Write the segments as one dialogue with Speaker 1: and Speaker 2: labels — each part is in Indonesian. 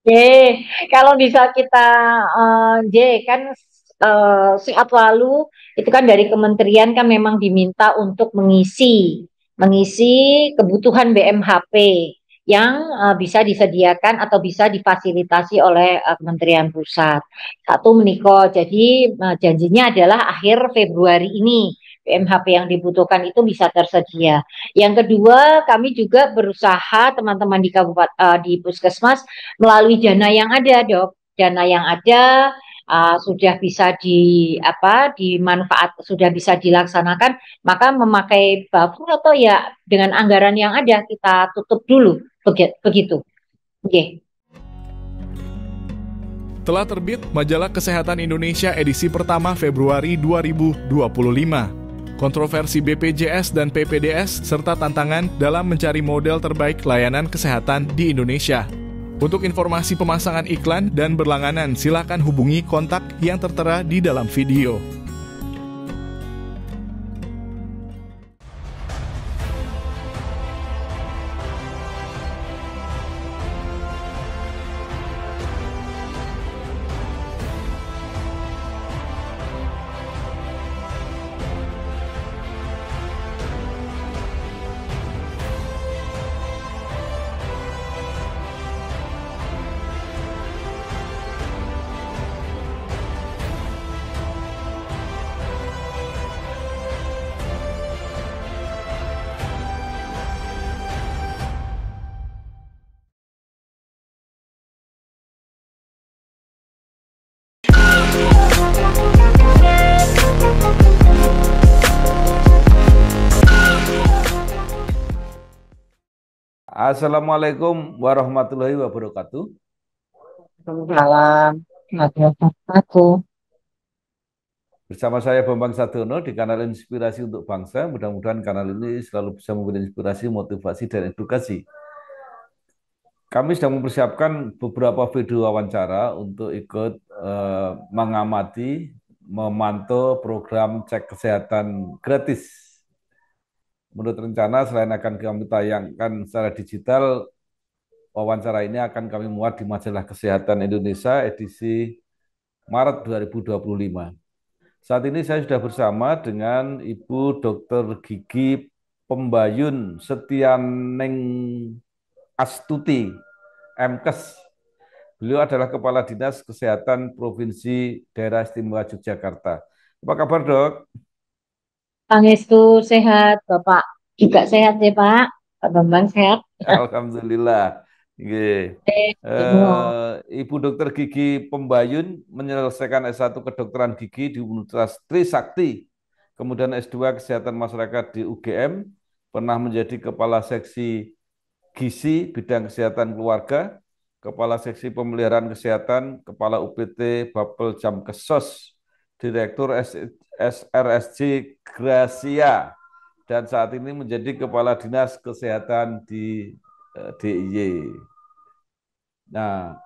Speaker 1: Oke, kalau bisa kita J kan saat lalu itu kan dari kementerian kan memang diminta untuk mengisi kebutuhan BMHP yang bisa disediakan atau bisa difasilitasi oleh Kementerian Pusat. Satu meniko, jadi janjinya adalah akhir Februari ini BMHP yang dibutuhkan itu bisa tersedia. Yang kedua, kami juga berusaha teman-teman di di Puskesmas melalui dana yang ada, Dok. Dana yang ada sudah bisa dimanfaat, sudah bisa dilaksanakan, maka memakai buffer atau ya dengan anggaran yang ada kita tutup dulu, begitu. Oke.
Speaker 2: Telah terbit Majalah Kesehatan Indonesia edisi pertama Februari 2025. Kontroversi BPJS dan PPDS serta tantangan dalam mencari model terbaik layanan kesehatan di Indonesia. Untuk informasi pemasangan iklan dan berlangganan, silakan hubungi kontak yang tertera di dalam video.
Speaker 3: Assalamualaikum warahmatullahi wabarakatuh.
Speaker 1: Salam. Aku.
Speaker 3: Bersama saya Bambang Sadono di kanal Inspirasi untuk Bangsa. Mudah-mudahan kanal ini selalu bisa memberi inspirasi, motivasi, dan edukasi. Kami sedang mempersiapkan beberapa video wawancara untuk ikut mengamati, memantau program cek kesehatan gratis. Menurut rencana, selain akan kami tayangkan secara digital, wawancara ini akan kami muat di Majalah Kesehatan Indonesia edisi Maret 2025. Saat ini saya sudah bersama dengan Ibu Dr. Gigi Pembayun Setianing Astuti, MKes. Beliau adalah Kepala Dinas Kesehatan Provinsi Daerah Istimewa Yogyakarta. Apa kabar, Dok?
Speaker 1: Pangestu sehat, Bapak juga sehat ya Pak. Pak Bambang sehat.
Speaker 3: Alhamdulillah. Nggih.
Speaker 1: Semua.
Speaker 3: Ibu Dr. Gigi Pembayun menyelesaikan S1 Kedokteran Gigi di Universitas Trisakti, kemudian S2 Kesehatan Masyarakat di UGM, pernah menjadi Kepala Seksi Gizi Bidang Kesehatan Keluarga, Kepala Seksi Pemeliharaan Kesehatan, Kepala UPT Bapel Jamkesos, Direktur SRSJ Gracia, dan saat ini menjadi Kepala Dinas Kesehatan di DIY. Nah,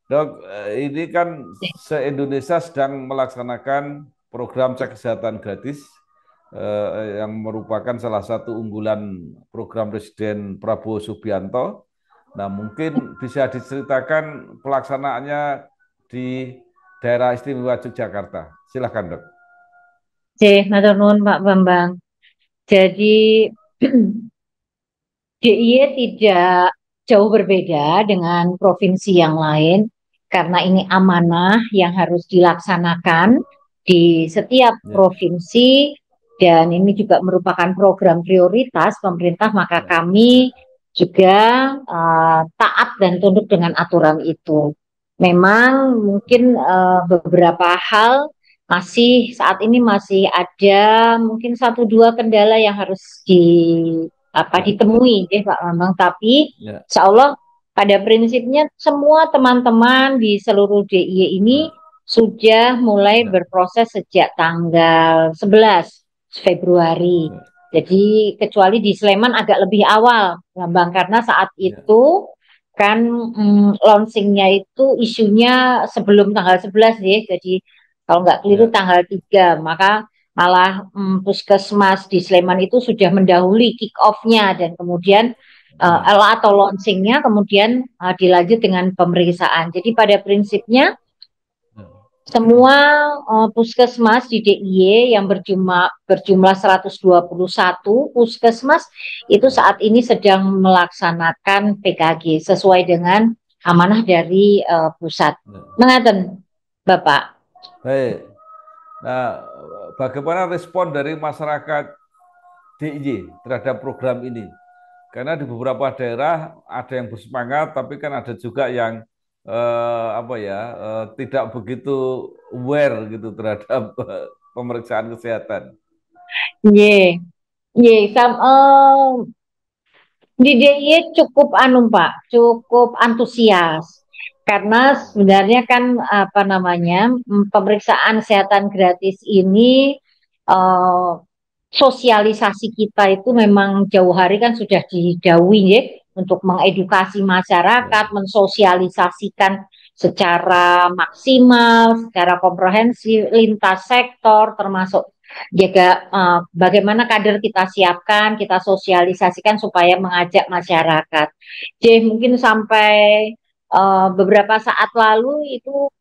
Speaker 3: Dok, ini kan se-Indonesia sedang melaksanakan program cek kesehatan gratis yang merupakan salah satu unggulan program Presiden Prabowo Subianto. Nah, mungkin bisa diceritakan pelaksanaannya di daerah istimewa Yogyakarta. Silakan, Dok.
Speaker 1: Matur nuwun Pak Bambang. Jadi DIY tidak jauh berbeda dengan provinsi yang lain karena ini amanah yang harus dilaksanakan di setiap
Speaker 3: Ya,
Speaker 1: provinsi dan ini juga merupakan program prioritas pemerintah, maka
Speaker 3: ya, ya,
Speaker 1: kami juga taat dan tunduk dengan aturan itu. Memang mungkin beberapa hal masih saat ini masih ada mungkin satu dua kendala yang harus
Speaker 3: ya,
Speaker 1: ditemui deh Pak Bambang, tapi
Speaker 3: ya,
Speaker 1: insya Allah pada prinsipnya semua teman-teman di seluruh DIY ini
Speaker 3: ya,
Speaker 1: sudah mulai
Speaker 3: ya,
Speaker 1: berproses sejak tanggal 11 Februari.
Speaker 3: ya,
Speaker 1: Jadi kecuali di Sleman agak lebih awal, Bambang, karena saat
Speaker 3: ya,
Speaker 1: itu kan launchingnya itu isunya sebelum tanggal 11 ya. Jadi kalau nggak keliru
Speaker 3: ya,
Speaker 1: tanggal 3, maka malah puskesmas di Sleman itu sudah mendahului kick off-nya dan kemudian atau launchingnya, kemudian dilanjut dengan pemeriksaan. Jadi pada prinsipnya semua puskesmas di DIY yang berjumlah 121 puskesmas itu saat ini sedang melaksanakan PKG sesuai dengan amanah dari pusat. Mengaten, Bapak.
Speaker 3: Baik. Nah, bagaimana respon dari masyarakat DIY terhadap program ini? Karena di beberapa daerah ada yang bersemangat, tapi kan ada juga yang tidak begitu aware gitu terhadap pemeriksaan kesehatan.
Speaker 1: Ye, ye, di DIY cukup Pak, cukup antusias. Karena sebenarnya kan apa namanya pemeriksaan kesehatan gratis ini eh, sosialisasi kita itu memang jauh hari kan sudah didhawuhi ya untuk mengedukasi masyarakat, mensosialisasikan secara maksimal, secara komprehensif lintas sektor termasuk juga bagaimana kader kita siapkan, kita sosialisasikan supaya mengajak masyarakat. Jadi mungkin sampai beberapa saat lalu itu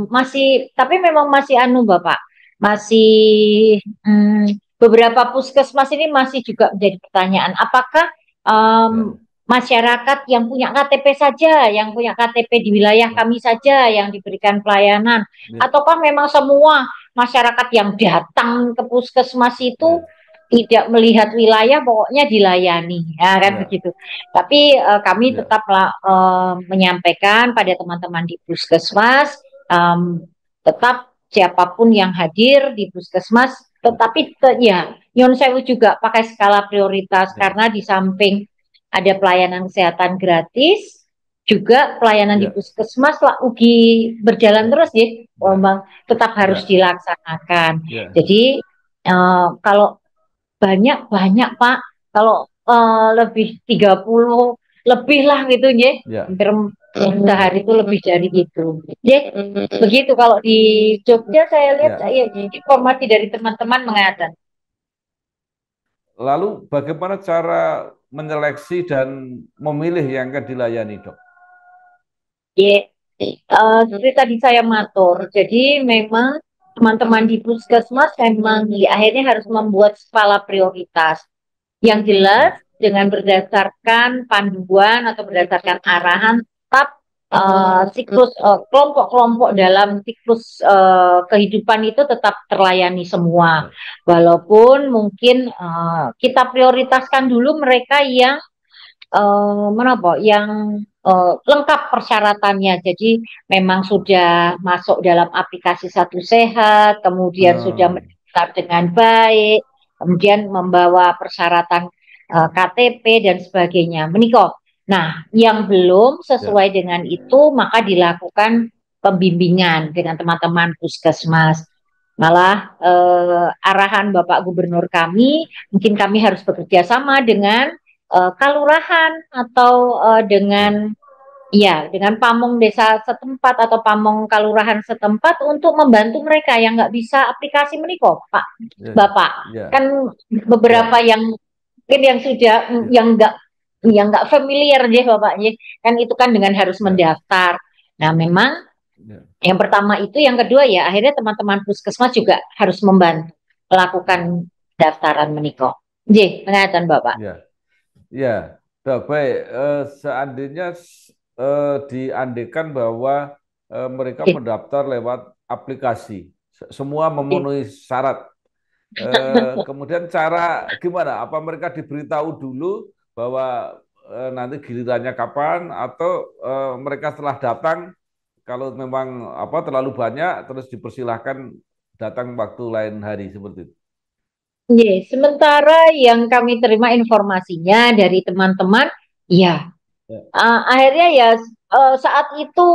Speaker 1: masih, tapi memang masih Bapak, masih beberapa puskesmas ini masih juga menjadi pertanyaan, apakah masyarakat yang punya KTP saja, yang punya KTP di wilayah kami saja yang diberikan pelayanan, ataukah memang semua masyarakat yang datang ke puskesmas itu tidak melihat wilayah, pokoknya dilayani, ya kan begitu. Tapi kami tetap menyampaikan pada teman-teman di puskesmas, tetap siapapun yang hadir di puskesmas, tetapi ya nyon sewu juga pakai skala prioritas karena di samping ada pelayanan kesehatan gratis, juga pelayanan di puskesmas lah ugi berjalan terus ya, Bang, tetap harus dilaksanakan. Jadi kalau banyak Pak, kalau lebih 30 lebih lah gitu ya, hampir sehari itu lebih dari gitu. Ya, begitu kalau di Jogja saya lihat ya, informasi dari teman-teman mengatakan.
Speaker 3: Lalu bagaimana cara menyeleksi dan memilih yang akan dilayani, Dok?
Speaker 1: Ya, seperti tadi saya matur. Jadi memang teman-teman di puskesmas memang akhirnya harus membuat skala prioritas. Yang jelas dengan berdasarkan panduan atau berdasarkan arahan tetap siklus kelompok-kelompok dalam siklus kehidupan itu tetap terlayani semua. Walaupun mungkin kita prioritaskan dulu mereka yang yang lengkap persyaratannya. Jadi memang sudah masuk dalam aplikasi Satu Sehat, kemudian sudah mendaftar dengan baik, kemudian membawa persyaratan KTP dan sebagainya. Menikah. Nah, yang belum sesuai dengan itu maka dilakukan pembimbingan dengan teman-teman puskesmas. Malah arahan Bapak Gubernur kami, mungkin kami harus bekerja sama dengan kalurahan atau dengan pamong desa setempat atau pamong kalurahan setempat untuk membantu mereka yang nggak bisa aplikasi menikah, Pak, Bapak. Kan beberapa yang mungkin yang sudah yang nggak familiar deh Bapak, kan itu kan dengan harus mendaftar. Nah, memang yang pertama itu, yang kedua ya akhirnya teman-teman puskesmas juga harus membantu melakukan daftaran menikah. Pengatan Bapak.
Speaker 3: Ya, baik. Seandainya diandekan bahwa mereka mendaftar lewat aplikasi, semua memenuhi syarat. Kemudian cara gimana? Apa mereka diberitahu dulu bahwa nanti gilirannya kapan, atau mereka setelah datang, kalau memang terlalu banyak, terus dipersilahkan datang waktu lain hari seperti itu?
Speaker 1: Sementara yang kami terima informasinya dari teman-teman, akhirnya ya saat itu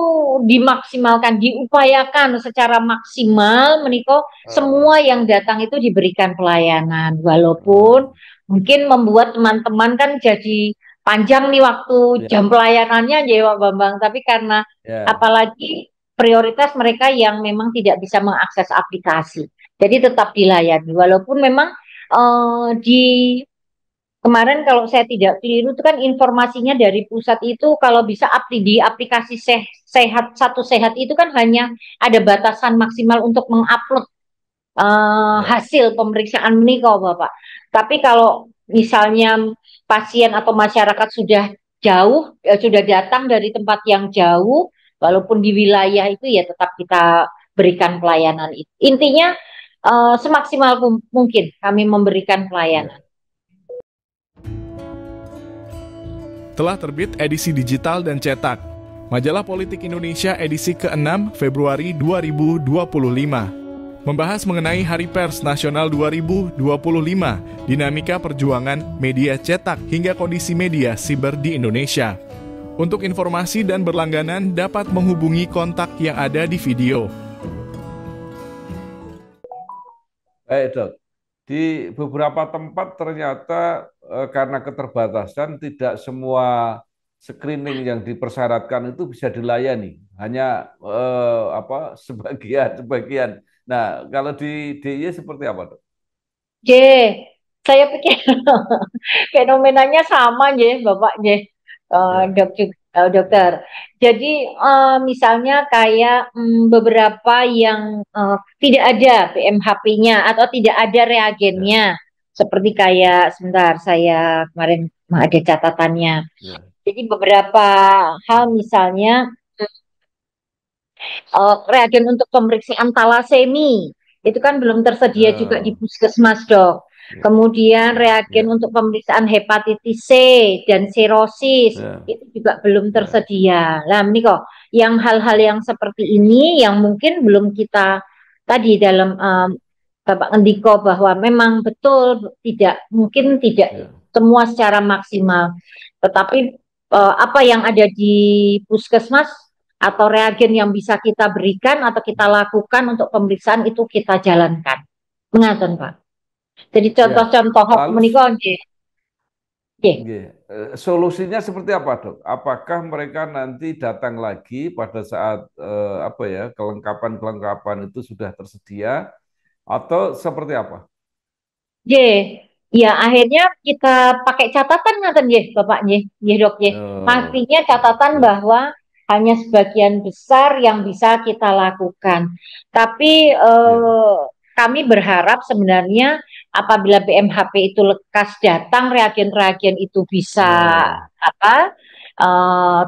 Speaker 1: dimaksimalkan, diupayakan secara maksimal menikah semua yang datang itu diberikan pelayanan, walaupun mungkin membuat teman-teman kan jadi panjang nih waktu jam pelayanannya Pak Bambang, tapi karena apalagi prioritas mereka yang memang tidak bisa mengakses aplikasi, jadi tetap dilayani walaupun memang di kemarin kalau saya tidak keliru itu kan informasinya dari pusat itu kalau bisa di aplikasi sehat satu sehat itu kan hanya ada batasan maksimal untuk mengupload
Speaker 3: Ya.
Speaker 1: hasil pemeriksaan menikah, Bapak. Tapi kalau misalnya pasien atau masyarakat sudah jauh, sudah datang dari tempat yang jauh, walaupun di wilayah itu ya tetap kita berikan pelayanan itu. Intinya semaksimal mungkin kami memberikan pelayanan.
Speaker 3: Ya.
Speaker 2: Telah terbit edisi digital dan cetak. Majalah Politik Indonesia edisi ke-6 Februari 2025. Membahas mengenai Hari Pers Nasional 2025, dinamika perjuangan media cetak hingga kondisi media siber di Indonesia. Untuk informasi dan berlangganan dapat menghubungi kontak yang ada di video.
Speaker 3: Baik, Dok. Di beberapa tempat ternyata karena keterbatasan tidak semua screening yang dipersyaratkan itu bisa dilayani, hanya sebagian. Nah, kalau di DIY seperti apa, Dok?
Speaker 1: J, saya pikir fenomenanya sama ya, Bapak ya,
Speaker 3: Ya,
Speaker 1: dokter. Jadi misalnya kayak beberapa yang tidak ada PMHP-nya atau tidak ada
Speaker 3: ya,
Speaker 1: reagennya, seperti kayak sebentar saya kemarin ada catatannya.
Speaker 3: ya,
Speaker 1: Jadi beberapa hal misalnya reagen untuk pemeriksaan talasemi itu kan belum tersedia juga di
Speaker 3: ya,
Speaker 1: puskesmas, Dok.
Speaker 3: ya,
Speaker 1: Kemudian reagen
Speaker 3: ya,
Speaker 1: untuk pemeriksaan hepatitis C dan sirosis
Speaker 3: ya,
Speaker 1: itu juga belum
Speaker 3: ya,
Speaker 1: tersedia. Nah, ini kok yang hal-hal yang seperti ini yang mungkin belum kita tadi dalam Bapak Ngendiko bahwa memang betul tidak
Speaker 3: ya,
Speaker 1: semua secara maksimal. Tetapi apa yang ada di puskesmas atau reagen yang bisa kita berikan atau kita lakukan untuk pemeriksaan itu kita jalankan. Mengaten, Pak. Jadi
Speaker 3: ya.
Speaker 1: contoh-contoh
Speaker 3: Lalu
Speaker 1: menika nggih. Nggih.
Speaker 3: nggih, solusinya seperti apa, Dok? Apakah mereka nanti datang lagi pada saat kelengkapan-kelengkapan itu sudah tersedia atau seperti apa?
Speaker 1: Nggih. Ya akhirnya kita pakai catatan ngaten nggih, Bapak nggih. Nggih, Dok nggih.
Speaker 3: Oh,
Speaker 1: Pastinya catatan
Speaker 3: ya,
Speaker 1: bahwa hanya sebagian besar yang bisa kita lakukan. Tapi
Speaker 3: ya,
Speaker 1: kami berharap sebenarnya apabila BMHP itu lekas datang, reagen-reagen itu bisa
Speaker 3: oh,
Speaker 1: apa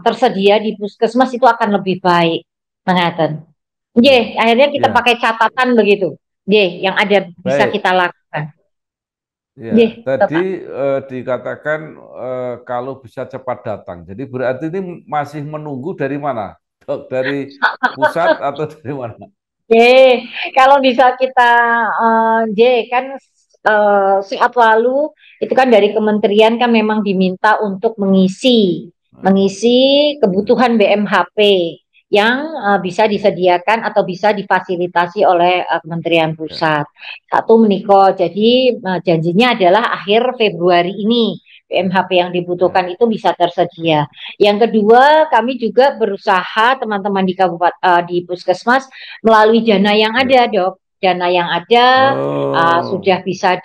Speaker 1: tersedia di puskesmas itu akan lebih baik. Mengaten. Nggih,
Speaker 3: ya,
Speaker 1: akhirnya kita
Speaker 3: ya.
Speaker 1: pakai catatan begitu. Nggih, yang ada bisa
Speaker 3: Baik.
Speaker 1: kita lakukan.
Speaker 3: Ya,
Speaker 1: Nggih,
Speaker 3: tadi
Speaker 1: Bapak.
Speaker 3: dikatakan kalau bisa cepat datang. Jadi berarti ini masih menunggu dari mana? Dok, dari pusat atau dari mana?
Speaker 1: J, kalau bisa kita J kan saat lalu itu kan dari kementerian kan memang diminta untuk mengisi kebutuhan BMHP yang bisa disediakan atau bisa difasilitasi oleh Kementerian
Speaker 3: Ya,
Speaker 1: Pusat. Satu menikah, jadi janjinya adalah akhir Februari ini BMHP yang
Speaker 3: ya,
Speaker 1: dibutuhkan itu bisa tersedia. Yang kedua, kami juga berusaha teman-teman di di Puskesmas melalui dana yang
Speaker 3: ya.
Speaker 1: ada, Dok. Dana yang ada sudah
Speaker 3: Oh,
Speaker 1: bisa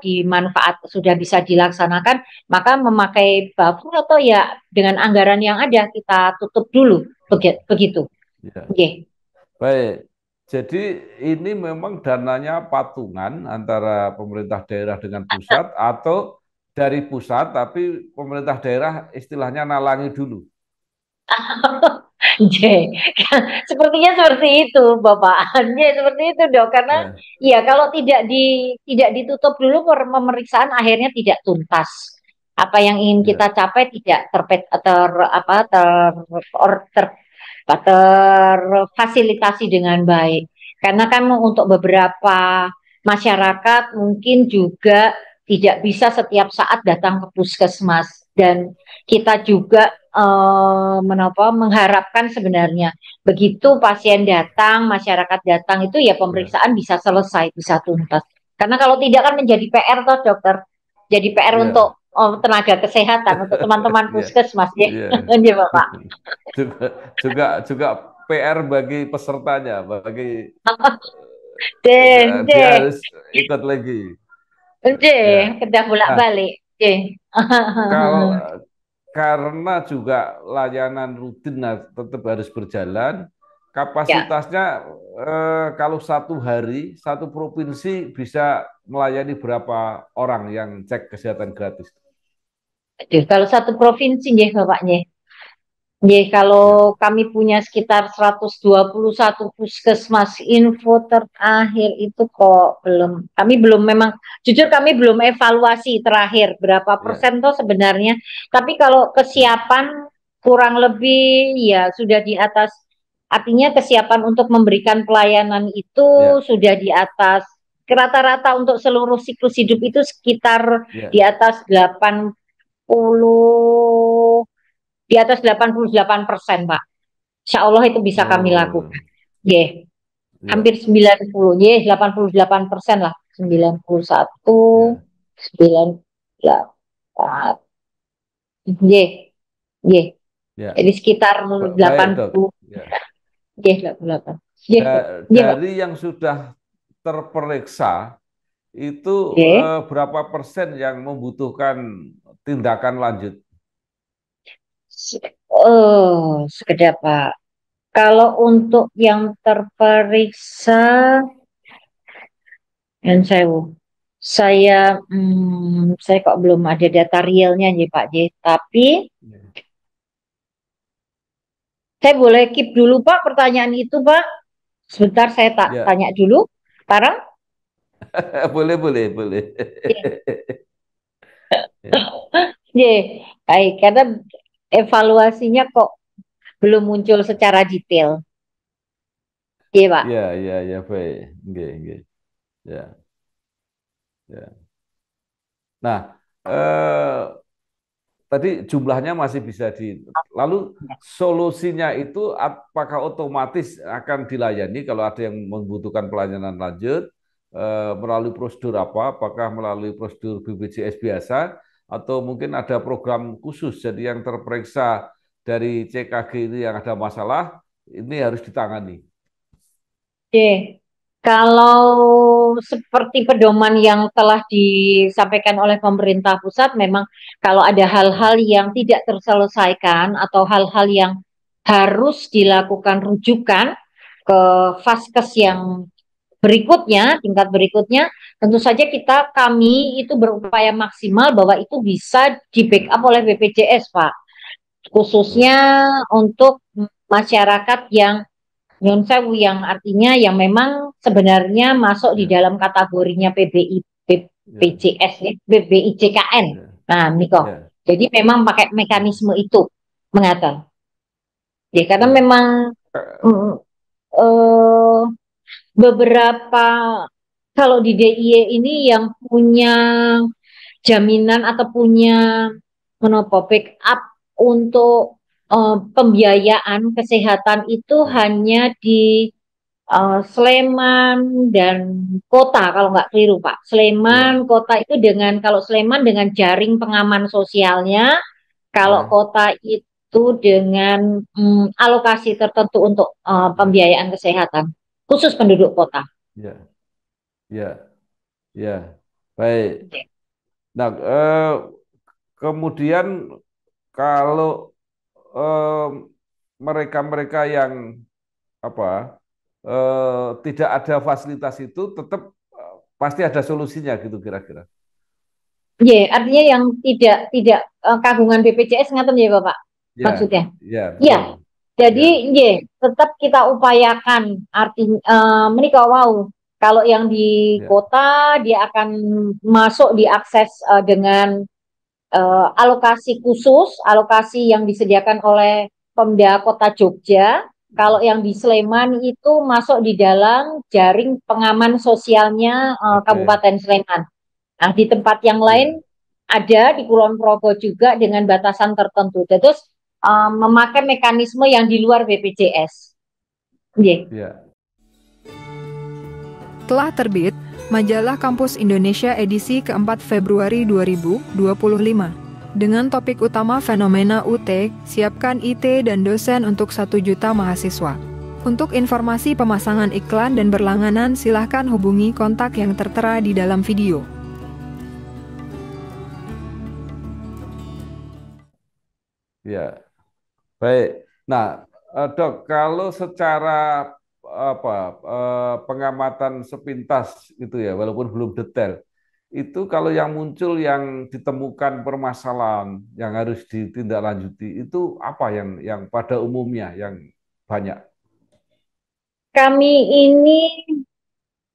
Speaker 1: dimanfaat, sudah bisa dilaksanakan, maka memakai buffer atau ya dengan anggaran yang ada kita tutup dulu, begitu.
Speaker 3: ya.
Speaker 1: Oke.
Speaker 3: Baik. Jadi ini memang dananya patungan antara pemerintah daerah dengan pusat atau dari pusat tapi pemerintah daerah istilahnya nalangi dulu.
Speaker 1: J. Sepertinya seperti itu, Bapak. J, seperti itu, Dok. Karena
Speaker 3: Ya,
Speaker 1: ya kalau tidak ditutup dulu pemeriksaan akhirnya tidak tuntas. Apa yang ingin
Speaker 3: ya,
Speaker 1: kita capai tidak terfasilitasi dengan baik. Karena kan untuk beberapa masyarakat mungkin juga tidak bisa setiap saat datang ke puskesmas dan kita juga mengharapkan sebenarnya begitu pasien datang, masyarakat datang itu ya
Speaker 3: ya,
Speaker 1: pemeriksaan bisa selesai, bisa tuntas. Karena kalau tidak kan menjadi PR toh dokter, jadi PR
Speaker 3: ya.
Speaker 1: untuk tenaga kesehatan, untuk teman-teman
Speaker 3: Iya,
Speaker 1: puskesmas ya,
Speaker 3: iya.
Speaker 1: ya Bapak.
Speaker 3: Juga, juga PR bagi pesertanya, bagi
Speaker 1: Den,
Speaker 3: dia
Speaker 1: deh.
Speaker 3: harus ikut lagi. Ya.
Speaker 1: Kerja
Speaker 3: Nah,
Speaker 1: bolak-balik.
Speaker 3: kalau karena juga layanan rutin tetap harus berjalan,
Speaker 1: Ya.
Speaker 3: kapasitasnya kalau satu hari satu provinsi bisa melayani berapa orang yang cek kesehatan gratis?
Speaker 1: Aduh, kalau satu provinsi nggih Bapaknya. Nggih,
Speaker 3: Ya,
Speaker 1: kalau kami punya sekitar 121 puskesmas, info terakhir itu kok belum. Kami belum memang, jujur kami belum evaluasi terakhir berapa
Speaker 3: ya,
Speaker 1: persen toh sebenarnya. Tapi kalau
Speaker 3: ya,
Speaker 1: kesiapan kurang lebih ya sudah di atas, artinya kesiapan untuk memberikan pelayanan itu
Speaker 3: ya,
Speaker 1: sudah di atas. Rata-rata untuk seluruh siklus hidup itu sekitar di
Speaker 3: ya.
Speaker 1: atas 80, di atas 88%, Pak. Insya Allah itu bisa kami
Speaker 3: Oh,
Speaker 1: lakukan. Yeah.
Speaker 3: ya,
Speaker 1: Hampir 90, yeah, 88% lah. 91,
Speaker 3: ya,
Speaker 1: 98, yeah, yeah.
Speaker 3: ya.
Speaker 1: Jadi sekitar
Speaker 3: Baik, Dok.
Speaker 1: 80,
Speaker 3: Ya.
Speaker 1: yeah, 88. Yeah, yeah, Pak.
Speaker 3: Dari yang sudah terperiksa itu
Speaker 1: Yeah.
Speaker 3: berapa persen yang membutuhkan tindakan lanjut?
Speaker 1: Oh, sekedar Pak. Kalau untuk yang terperiksa, yang saya kok belum ada data realnya nih Pak J. Tapi
Speaker 3: Ya.
Speaker 1: saya boleh keep dulu Pak pertanyaan itu Pak. Sebentar saya tak
Speaker 3: Ya,
Speaker 1: tanya dulu. Sekarang,
Speaker 3: boleh, boleh, boleh. Ya,
Speaker 1: J. Baik, karena evaluasinya kok belum muncul secara detail. Iya Pak.
Speaker 3: ya, ya, ya, baik. Oke, oke. Ya, ya. Nah, tadi jumlahnya masih bisa Lalu solusinya itu apakah otomatis akan dilayani kalau ada yang membutuhkan pelayanan lanjut melalui prosedur apa? Apakah melalui prosedur BPJS biasa atau mungkin ada program khusus? Jadi yang terperiksa dari CKG ini yang ada masalah ini harus ditangani.
Speaker 1: Oke, kalau seperti pedoman yang telah disampaikan oleh pemerintah pusat, memang kalau ada hal-hal yang tidak terselesaikan atau hal-hal yang harus dilakukan rujukan ke vaskes
Speaker 3: Ya,
Speaker 1: yang berikutnya, tingkat berikutnya, tentu saja kami itu berupaya maksimal bahwa itu bisa di
Speaker 3: ya,
Speaker 1: backup oleh BPJS, Pak.
Speaker 3: oh,
Speaker 1: Khususnya untuk masyarakat yang Nyun sewu yang artinya yang memang sebenarnya masuk di
Speaker 3: ya,
Speaker 1: dalam kategorinya PBI,
Speaker 3: ya,
Speaker 1: BPJS, PBI JKN.
Speaker 3: ya,
Speaker 1: Nah, Niko.
Speaker 3: ya,
Speaker 1: Jadi memang pakai mekanisme itu mengatakan. Ya, karena
Speaker 3: ya.
Speaker 1: memang mm, eh, beberapa kalau di DIY ini yang punya jaminan atau punya menopo backup untuk pembiayaan kesehatan itu
Speaker 3: Ya,
Speaker 1: hanya di Sleman dan kota kalau nggak keliru Pak. Sleman
Speaker 3: ya,
Speaker 1: kota itu dengan kalau Sleman dengan jaring pengaman sosialnya, kalau
Speaker 3: ya,
Speaker 1: kota itu dengan alokasi tertentu untuk
Speaker 3: ya,
Speaker 1: pembiayaan kesehatan khusus penduduk kota.
Speaker 3: ya, ya, ya. Baik.
Speaker 1: Oke.
Speaker 3: Nah, kemudian kalau eh, mereka-mereka yang apa tidak ada fasilitas itu, tetap pasti ada solusinya gitu kira-kira.
Speaker 1: Ya, artinya yang tidak kagungan BPJS ngaten ya Bapak
Speaker 3: Ya,
Speaker 1: maksudnya.
Speaker 3: ya,
Speaker 1: Ya,
Speaker 3: betul.
Speaker 1: jadi
Speaker 3: Ya,
Speaker 1: tetap kita upayakan artinya menikah wow. Kalau yang di
Speaker 3: ya,
Speaker 1: kota dia akan masuk diakses dengan alokasi khusus, alokasi yang disediakan oleh Pemda Kota Jogja. Kalau yang di Sleman itu masuk di dalam jaring pengaman sosialnya
Speaker 3: oke.
Speaker 1: Kabupaten Sleman. Nah, di tempat yang
Speaker 3: Ya,
Speaker 1: lain ada di Kulon Progo juga dengan batasan tertentu. Terus memakai mekanisme yang di luar BPJS. Yeah.
Speaker 3: ya,
Speaker 4: Telah terbit Majalah Kampus Indonesia edisi keempat Februari 2025 dengan topik utama fenomena UT, siapkan IT dan dosen untuk 1 juta mahasiswa. Untuk informasi pemasangan iklan dan berlangganan silahkan hubungi kontak yang tertera di dalam video.
Speaker 3: Ya, baik. Nah, Dok, kalau secara apa pengamatan sepintas itu ya, walaupun belum detail, itu kalau yang muncul yang ditemukan permasalahan yang harus ditindaklanjuti itu apa yang pada umumnya yang banyak?
Speaker 1: Kami ini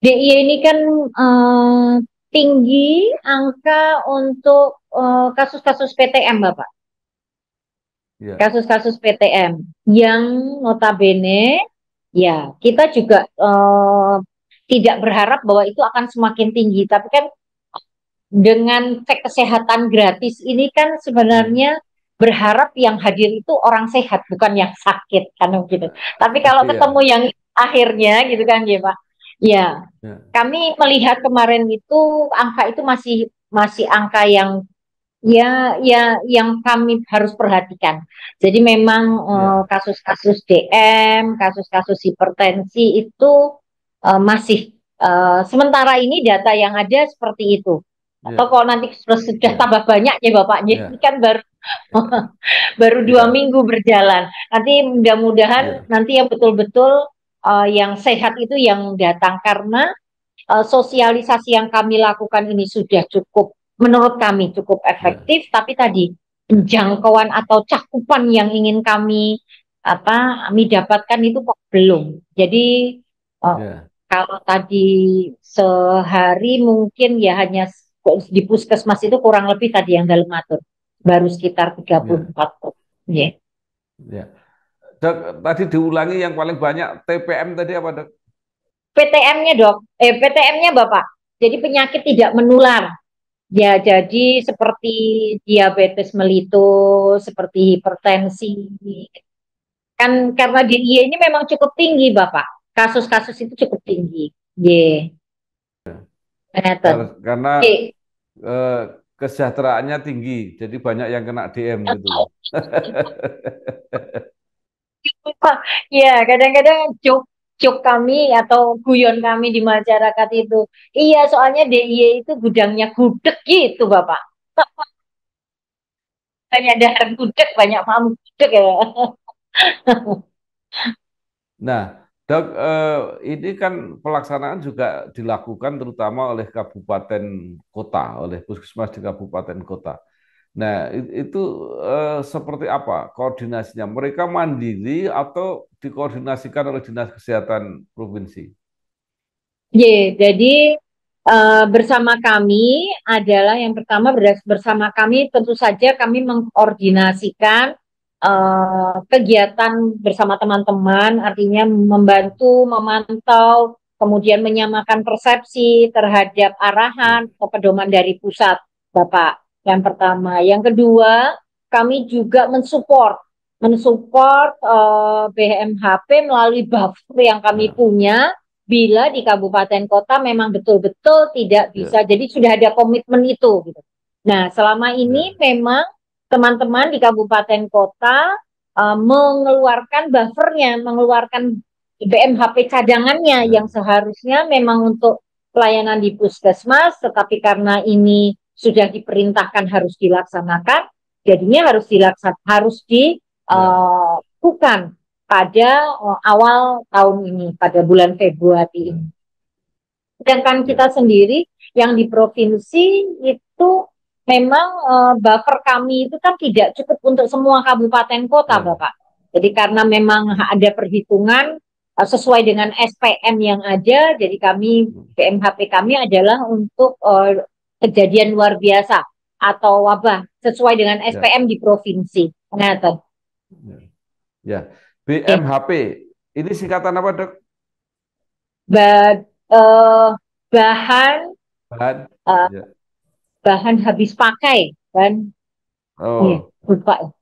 Speaker 1: DIY ini kan eh, tinggi angka untuk kasus-kasus PTM, Bapak.
Speaker 3: Ya,
Speaker 1: Kasus-kasus PTM yang notabene ya kita juga tidak berharap bahwa itu akan semakin tinggi. Tapi kan dengan cek kesehatan gratis ini kan
Speaker 3: ya,
Speaker 1: sebenarnya berharap yang hadir itu orang sehat bukan yang sakit kan gitu. Tapi kalau ketemu
Speaker 3: iya,
Speaker 1: yang akhirnya gitu kan ya Pak. Ya,
Speaker 3: ya,
Speaker 1: kami melihat kemarin itu angka itu masih masih angka yang yang kami harus perhatikan. Jadi memang
Speaker 3: ya,
Speaker 1: kasus-kasus DM, kasus-kasus hipertensi itu masih sementara ini data yang ada seperti itu. Atau
Speaker 3: ya,
Speaker 1: kalau nanti sudah
Speaker 3: ya,
Speaker 1: tambah banyak ya Bapaknya, ini
Speaker 3: ya,
Speaker 1: kan baru baru dua
Speaker 3: ya,
Speaker 1: minggu berjalan. Nanti mudah-mudahan
Speaker 3: ya,
Speaker 1: nanti yang betul-betul yang sehat itu yang datang karena sosialisasi yang kami lakukan ini sudah cukup, menurut kami cukup
Speaker 3: ya,
Speaker 1: efektif, tapi tadi
Speaker 3: ya,
Speaker 1: penjangkauan atau cakupan yang ingin kami dapatkan itu kok belum. Jadi eh,
Speaker 3: ya,
Speaker 1: kalau tadi sehari mungkin ya hanya di puskesmas itu kurang lebih tadi yang dalam atur baru sekitar
Speaker 3: ya,
Speaker 1: 34. Ya.
Speaker 3: ya. Dok, tadi diulangi yang paling banyak TPM tadi apa, Dok?
Speaker 1: PTM-nya dok, PTM-nya Bapak. Jadi penyakit tidak menular. Ya, jadi seperti diabetes mellitus, seperti hipertensi. Kan karena DIY ini memang cukup tinggi, Bapak. Kasus-kasus itu cukup tinggi. Ye, ngeten.
Speaker 3: Karena
Speaker 1: Ye.
Speaker 3: eh, kesejahteraannya tinggi, jadi banyak yang kena DM gitu.
Speaker 1: Ya, kadang-kadang cuk kami atau guyon kami di masyarakat itu. Iya, soalnya DIY itu gudangnya gudeg gitu, Bapak. Banyak dahar gudeg, banyak mam gudeg ya.
Speaker 3: Nah, Dok, ini kan pelaksanaan juga dilakukan terutama oleh kabupaten kota, oleh puskesmas di kabupaten kota. Nah, itu seperti apa koordinasinya? Mereka mandiri atau dikoordinasikan oleh Dinas Kesehatan Provinsi?
Speaker 1: Jadi bersama kami adalah yang pertama bersama kami tentu saja kami mengkoordinasikan kegiatan bersama teman-teman, artinya membantu, memantau, kemudian menyamakan persepsi terhadap
Speaker 3: Ya,
Speaker 1: arahan atau pedoman dari pusat, Bapak. Yang pertama, yang kedua, kami juga mensupport BMHP melalui buffer yang kami
Speaker 3: ya,
Speaker 1: punya. Bila di kabupaten kota memang betul-betul tidak
Speaker 3: ya,
Speaker 1: bisa, jadi sudah ada komitmen itu. Gitu. Nah, selama ini
Speaker 3: ya,
Speaker 1: memang teman-teman di kabupaten kota mengeluarkan buffernya, mengeluarkan BMHP cadangannya yang
Speaker 3: ya,
Speaker 1: seharusnya memang untuk pelayanan di puskesmas, tetapi karena ini sudah diperintahkan harus dilaksanakan, jadinya harus
Speaker 3: ya,
Speaker 1: dilakukan pada awal tahun ini, pada bulan Februari
Speaker 3: ya,
Speaker 1: ini. Sedangkan kita
Speaker 3: ya,
Speaker 1: sendiri yang di provinsi itu memang buffer kami itu kan tidak cukup untuk semua kabupaten kota,
Speaker 3: ya,
Speaker 1: Bapak. Jadi karena memang ada perhitungan sesuai dengan SPM yang ada, jadi kami PMHP kami adalah untuk kejadian luar biasa atau wabah sesuai dengan
Speaker 3: ya,
Speaker 1: SPM di provinsi. Ngata.
Speaker 3: ya. Ya. BMHP, ini singkatan apa, Dok?
Speaker 1: Ba- eh, bahan
Speaker 3: Bahan.
Speaker 1: eh,
Speaker 3: Ya.
Speaker 1: bahan habis pakai kan. Iya,
Speaker 3: Oh,
Speaker 1: lupa.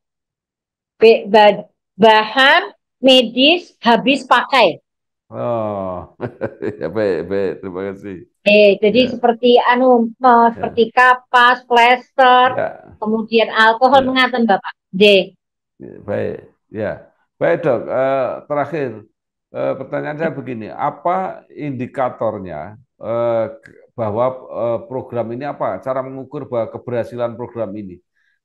Speaker 1: Bahan medis habis pakai.
Speaker 3: oh, ya baik, baik, terima kasih.
Speaker 1: Jadi
Speaker 3: Ya,
Speaker 1: seperti seperti
Speaker 3: ya,
Speaker 1: kapas, plester,
Speaker 3: ya,
Speaker 1: kemudian alkohol
Speaker 3: ya,
Speaker 1: mengatakan Bapak. D.
Speaker 3: ya, baik, ya, baik dok. Terakhir, pertanyaan saya begini, apa indikatornya bahwa program ini apa? Cara mengukur bahwa keberhasilan program ini?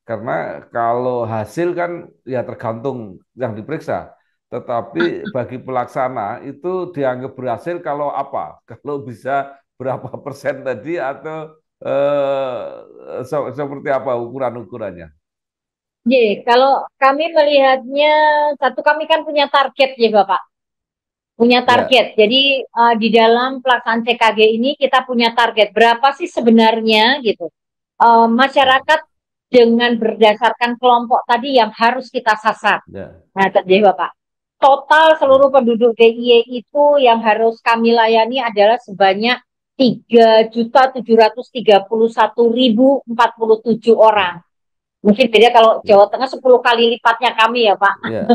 Speaker 3: Karena kalau hasil kan ya tergantung yang diperiksa. Tetapi bagi pelaksana itu dianggap berhasil kalau apa? Kalau bisa berapa persen tadi atau seperti apa ukuran-ukurannya?
Speaker 1: Kalau kami melihatnya, satu kami kan punya target ya Bapak, punya
Speaker 3: Ya,
Speaker 1: target. Jadi di dalam pelaksanaan CKG ini kita punya target berapa sih sebenarnya gitu. Masyarakat dengan berdasarkan kelompok tadi yang harus kita sasar.
Speaker 3: ya,
Speaker 1: Nah, tadi Bapak, total seluruh penduduk DIY itu yang harus kami layani adalah sebanyak 3.731.047 orang. Mungkin beda kalau
Speaker 3: ya,
Speaker 1: Jawa Tengah 10 kali lipatnya kami ya Pak.
Speaker 3: ya,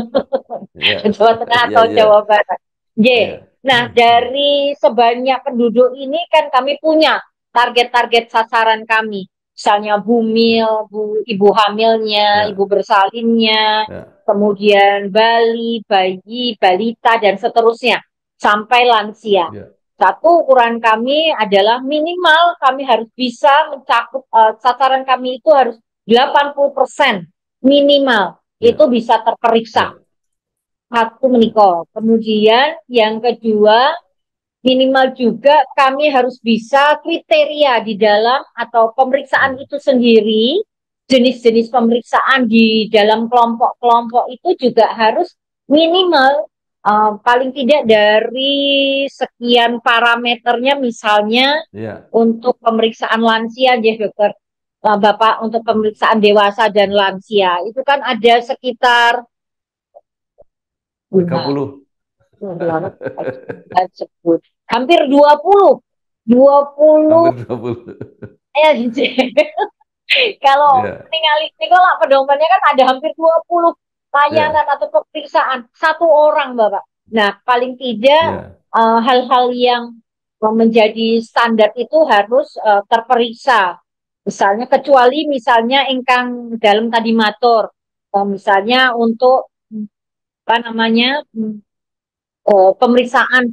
Speaker 3: ya,
Speaker 1: Jawa Tengah
Speaker 3: ya,
Speaker 1: atau
Speaker 3: ya,
Speaker 1: Jawa Barat. J.
Speaker 3: ya,
Speaker 1: Nah, dari sebanyak penduduk ini kan kami punya target-target sasaran kami. Misalnya bumil, ibu hamilnya, ibu
Speaker 3: ya,
Speaker 1: bersalinnya,
Speaker 3: ya,
Speaker 1: kemudian bayi, bayi, balita, dan seterusnya. Sampai lansia.
Speaker 3: ya,
Speaker 1: Satu ukuran kami adalah minimal kami harus bisa mencakup, sasaran kami itu harus 80% minimal. Itu
Speaker 3: ya,
Speaker 1: bisa terperiksa.
Speaker 3: ya,
Speaker 1: Satu
Speaker 3: ya,
Speaker 1: menikah. Kemudian yang kedua, minimal juga kami harus bisa kriteria di dalam atau pemeriksaan
Speaker 3: ya,
Speaker 1: itu sendiri, jenis-jenis pemeriksaan di dalam kelompok-kelompok itu juga harus minimal paling tidak dari sekian parameternya, misalnya
Speaker 3: ya.
Speaker 1: untuk pemeriksaan lansia, ya dokter. Bapak, untuk pemeriksaan dewasa dan lansia itu kan ada sekitar
Speaker 3: 30.
Speaker 1: sebut hampir 20
Speaker 3: Hampir 20.
Speaker 1: ya gitu. Kalau
Speaker 3: Ya,
Speaker 1: ningali Nikola pedomannya kan ada hampir 20 layanan
Speaker 3: ya,
Speaker 1: atau pemeriksaan satu orang Bapak. Nah, paling tidak
Speaker 3: ya,
Speaker 1: hal-hal yang menjadi standar itu harus terperiksa. Misalnya kecuali misalnya ingkang dalam tadi matur, misalnya untuk apa namanya, pemeriksaan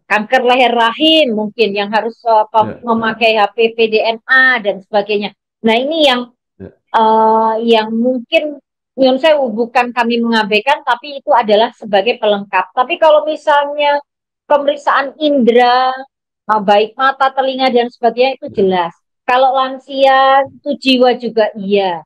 Speaker 1: kanker leher rahim mungkin yang harus
Speaker 3: ya,
Speaker 1: memakai HPV DNA dan sebagainya. Nah, ini
Speaker 3: ya,
Speaker 1: yang mungkin yang saya bukan kami mengabaikan, tapi itu adalah sebagai pelengkap. Tapi kalau misalnya pemeriksaan indera, baik mata, telinga dan sebagainya itu
Speaker 3: ya,
Speaker 1: jelas. Kalau lansia itu jiwa juga iya.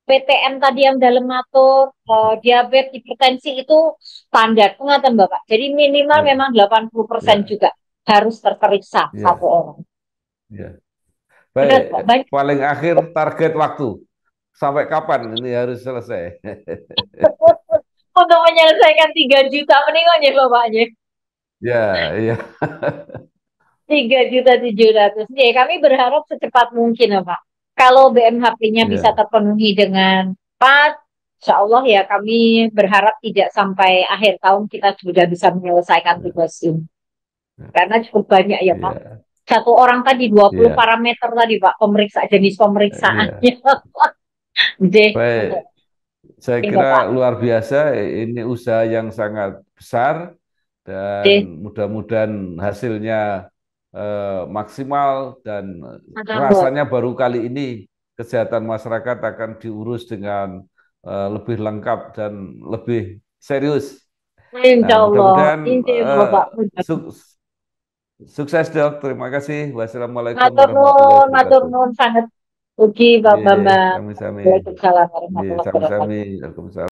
Speaker 1: PTM tadi yang dalam matur, diabetes, hipertensi itu standar, pengatan Bapak. Jadi minimal
Speaker 3: ya,
Speaker 1: memang 80%
Speaker 3: ya,
Speaker 1: juga harus terperiksa satu
Speaker 3: ya,
Speaker 1: orang.
Speaker 3: ya.
Speaker 1: Berat,
Speaker 3: Baik,
Speaker 1: Pak. Banyak
Speaker 3: paling akhir target waktu. Sampai kapan ini harus selesai?
Speaker 1: untuk menyelesaikan 3 juta meninggalnya Bapaknya.
Speaker 3: Ya, ya,
Speaker 1: 3.700.000. Jadi kami berharap secepat mungkin ya Pak. Kalau BMHP-nya bisa
Speaker 3: ya,
Speaker 1: terpenuhi dengan cepat, insya Allah ya kami berharap tidak sampai akhir tahun kita sudah bisa menyelesaikan
Speaker 3: ya,
Speaker 1: tugas ini. Karena cukup banyak ya Pak.
Speaker 3: ya,
Speaker 1: Satu orang tadi 20
Speaker 3: ya,
Speaker 1: parameter tadi Pak, jenis
Speaker 3: ya.
Speaker 1: pemeriksaannya. Deh,
Speaker 3: Baik, saya
Speaker 1: ini Bapak.
Speaker 3: kira luar biasa. Ini usaha yang sangat besar
Speaker 1: Deh,
Speaker 3: dan mudah-mudahan hasilnya maksimal dan
Speaker 1: Matur.
Speaker 3: rasanya baru kali ini kesehatan masyarakat akan diurus dengan lebih lengkap dan lebih serius. Nah,
Speaker 1: Insya Allah.
Speaker 3: mudah-mudahan
Speaker 1: Insya Allah Pak.
Speaker 3: sukses dok. Terima kasih. Wassalamualaikum
Speaker 1: Matur
Speaker 3: warahmatullahi
Speaker 1: nuwun, matur
Speaker 3: wabarakatuh.
Speaker 1: nuwun sangat. Ugi Pak
Speaker 3: Ye,
Speaker 1: Bambang.
Speaker 3: sami-sami.
Speaker 1: Waalaikumsalam
Speaker 3: Ye,
Speaker 1: warahmatullahi
Speaker 3: sami-sami.
Speaker 1: wabarakatuh.
Speaker 3: Waalaikumsalam.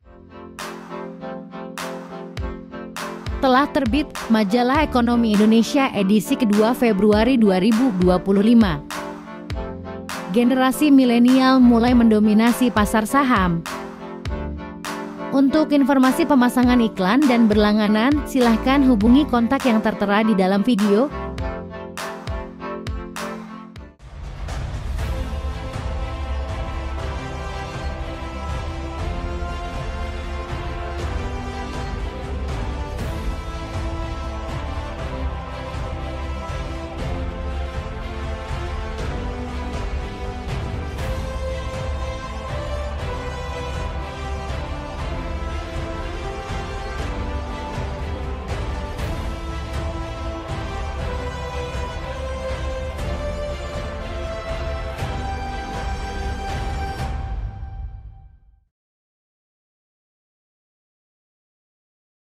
Speaker 5: Telah terbit Majalah Ekonomi Indonesia edisi kedua Februari 2025. Generasi milenial mulai mendominasi pasar saham. Untuk informasi pemasangan iklan dan berlangganan, silahkan hubungi kontak yang tertera di dalam video